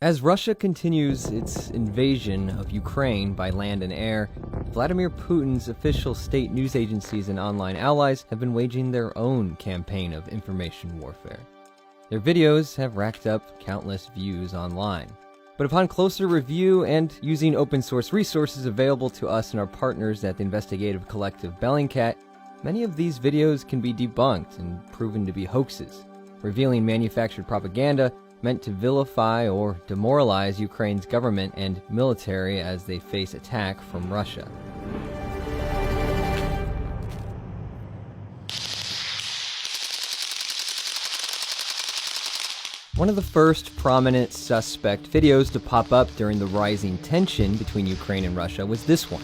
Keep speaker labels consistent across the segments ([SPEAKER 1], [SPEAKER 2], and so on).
[SPEAKER 1] As Russia continues its invasion of Ukraine by land and air, Vladimir Putin's official state news agencies and online allies have been waging their own campaign of information warfare. Their videos have racked up countless views online. But upon closer review and using open source resources available to us and our partners at the investigative collective Bellingcat, many of these videos can be debunked and proven to be hoaxes, revealing manufactured propaganda meant to vilify or demoralize Ukraine's government and military as they face attack from Russia. One of the first prominent suspect videos to pop up during the rising tension between Ukraine and Russia was this one,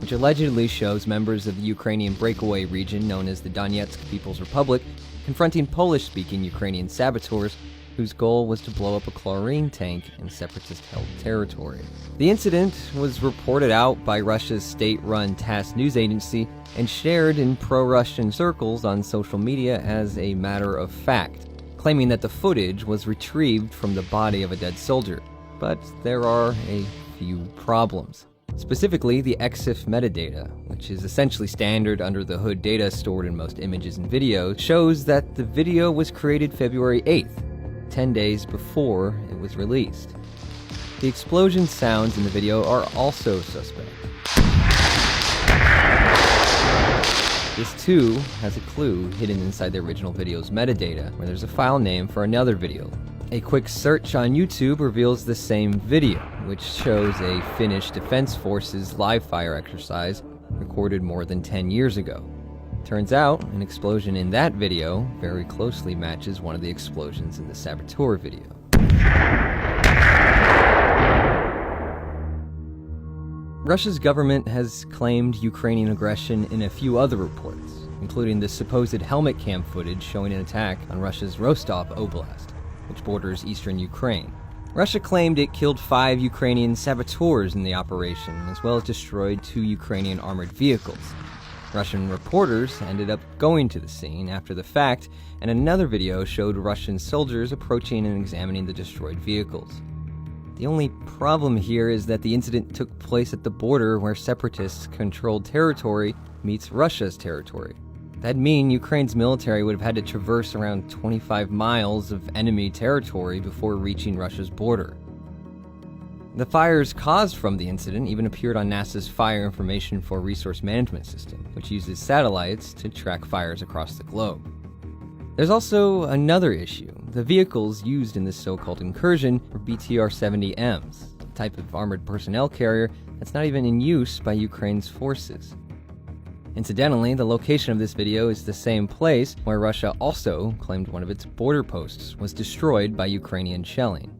[SPEAKER 1] which allegedly shows members of the Ukrainian breakaway region known as the Donetsk People's Republic confronting Polish-speaking Ukrainian saboteurs whose goal was to blow up a chlorine tank in separatist-held territory. The incident was reported out by Russia's state-run TASS news agency and shared in pro-Russian circles on social media as a matter of fact, claiming that the footage was retrieved from the body of a dead soldier. But there are a few problems. Specifically, the EXIF metadata, which is essentially standard under-the-hood data stored in most images and videos, shows that the video was created February 8th, 10 days before it was released. The explosion sounds in the video are also suspect. This too has a clue hidden inside the original video's metadata, where there's a file name for another video. A quick search on YouTube reveals the same video, which shows a Finnish Defense Forces live-fire exercise recorded more than 10 years ago. Turns out, an explosion in that video very closely matches one of the explosions in the saboteur video. Russia's government has claimed Ukrainian aggression in a few other reports, including the supposed helmet cam footage showing an attack on Russia's Rostov Oblast, which borders eastern Ukraine. Russia claimed it killed 5 Ukrainian saboteurs in the operation, as well as destroyed 2 Ukrainian armored vehicles. Russian reporters ended up going to the scene after the fact, and another video showed Russian soldiers approaching and examining the destroyed vehicles. The only problem here is that the incident took place at the border where separatists controlled territory meets Russia's territory. That'd mean Ukraine's military would have had to traverse around 25 miles of enemy territory before reaching Russia's border. The fires caused from the incident even appeared on NASA's Fire Information for Resource Management system, which uses satellites to track fires across the globe. There's also another issue. The vehicles used in this so-called incursion were BTR-70Ms, a type of armored personnel carrier that's not even in use by Ukraine's forces. Incidentally, the location of this video is the same place where Russia also claimed one of its border posts was destroyed by Ukrainian shelling.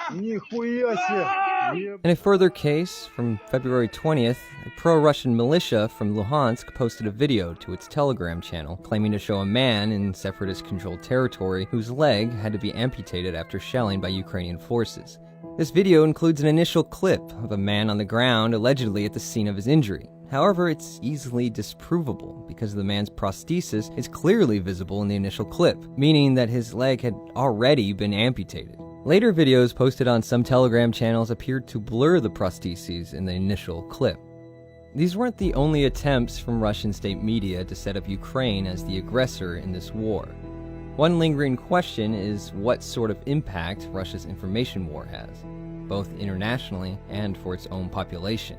[SPEAKER 1] In a further case, from February 20th, a pro-Russian militia from Luhansk posted a video to its Telegram channel claiming to show a man in separatist-controlled territory whose leg had to be amputated after shelling by Ukrainian forces. This video includes an initial clip of a man on the ground allegedly at the scene of his injury. However, it's easily disprovable because the man's prosthesis is clearly visible in the initial clip, meaning that his leg had already been amputated. Later videos posted on some Telegram channels appeared to blur the prostheses in the initial clip. These weren't the only attempts from Russian state media to set up Ukraine as the aggressor in this war. One lingering question is what sort of impact Russia's information war has, both internationally and for its own population.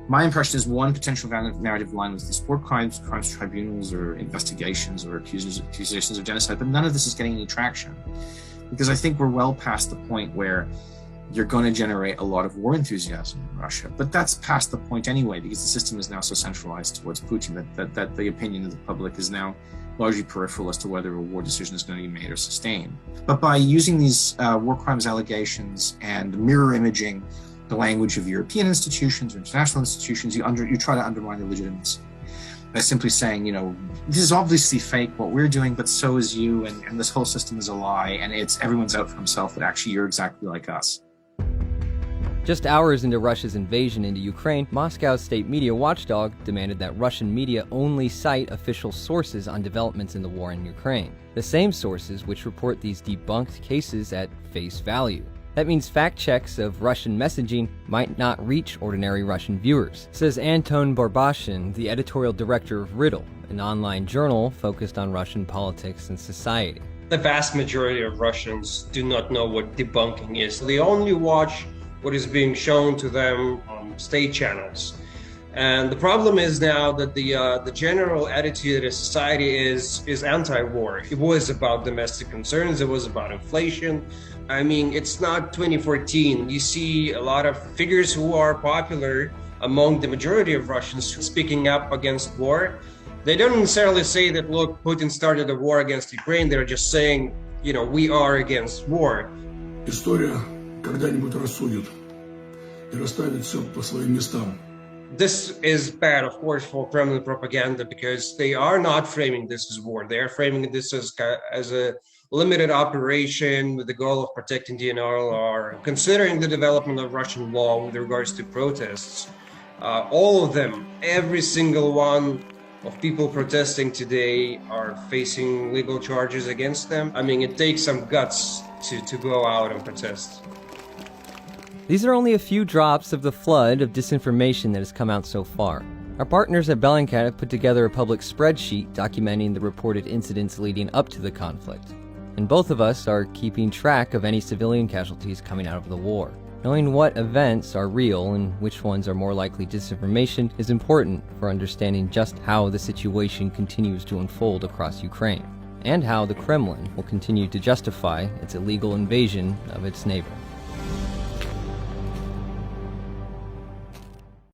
[SPEAKER 2] My impression is one potential narrative line was these war crimes tribunals or investigations or accusations of genocide, but none of this is getting any traction. Because I think we're well past the point where you're going to generate a lot of war enthusiasm in Russia. But that's past the point anyway, because the system is now so centralized towards Putin that the opinion of the public is now largely peripheral as to whether a war decision is going to be made or sustained. But by using these war crimes allegations and mirror imaging the language of European institutions or international institutions, you try to undermine the legitimacy. By simply saying, this is obviously fake what we're doing, but so is you, and this whole system is a lie, and everyone's out for himself, but actually you're exactly like us.
[SPEAKER 1] Just hours into Russia's invasion into Ukraine, Moscow's state media watchdog demanded that Russian media only cite official sources on developments in the war in Ukraine, the same sources which report these debunked cases at face value. That means fact checks of Russian messaging might not reach ordinary Russian viewers, says Anton Barbashin, the editorial director of Riddle, an online journal focused on Russian politics and society.
[SPEAKER 3] The vast majority of Russians do not know what debunking is. They only watch what is being shown to them on state channels. And the problem is now that the general attitude of society is anti-war. It was about domestic concerns, it was about inflation. I mean, it's not 2014. You see a lot of figures who are popular among the majority of Russians speaking up against war. They don't necessarily say that, look, Putin started a war against Ukraine. They're just saying, you know, we are against war.
[SPEAKER 4] История когда-нибудь рассудит и расставит все по своим местам.
[SPEAKER 3] This is bad, of course, for Kremlin propaganda because they are not framing this as war. They are framing this as a limited operation with the goal of protecting DNR or considering the development of Russian law with regards to protests. All of them, every single one of people protesting today are facing legal charges against them. I mean, it takes some guts to go out and protest.
[SPEAKER 1] These are only a few drops of the flood of disinformation that has come out so far. Our partners at Bellingcat have put together a public spreadsheet documenting the reported incidents leading up to the conflict. And both of us are keeping track of any civilian casualties coming out of the war. Knowing what events are real and which ones are more likely disinformation is important for understanding just how the situation continues to unfold across Ukraine, and how the Kremlin will continue to justify its illegal invasion of its neighbor.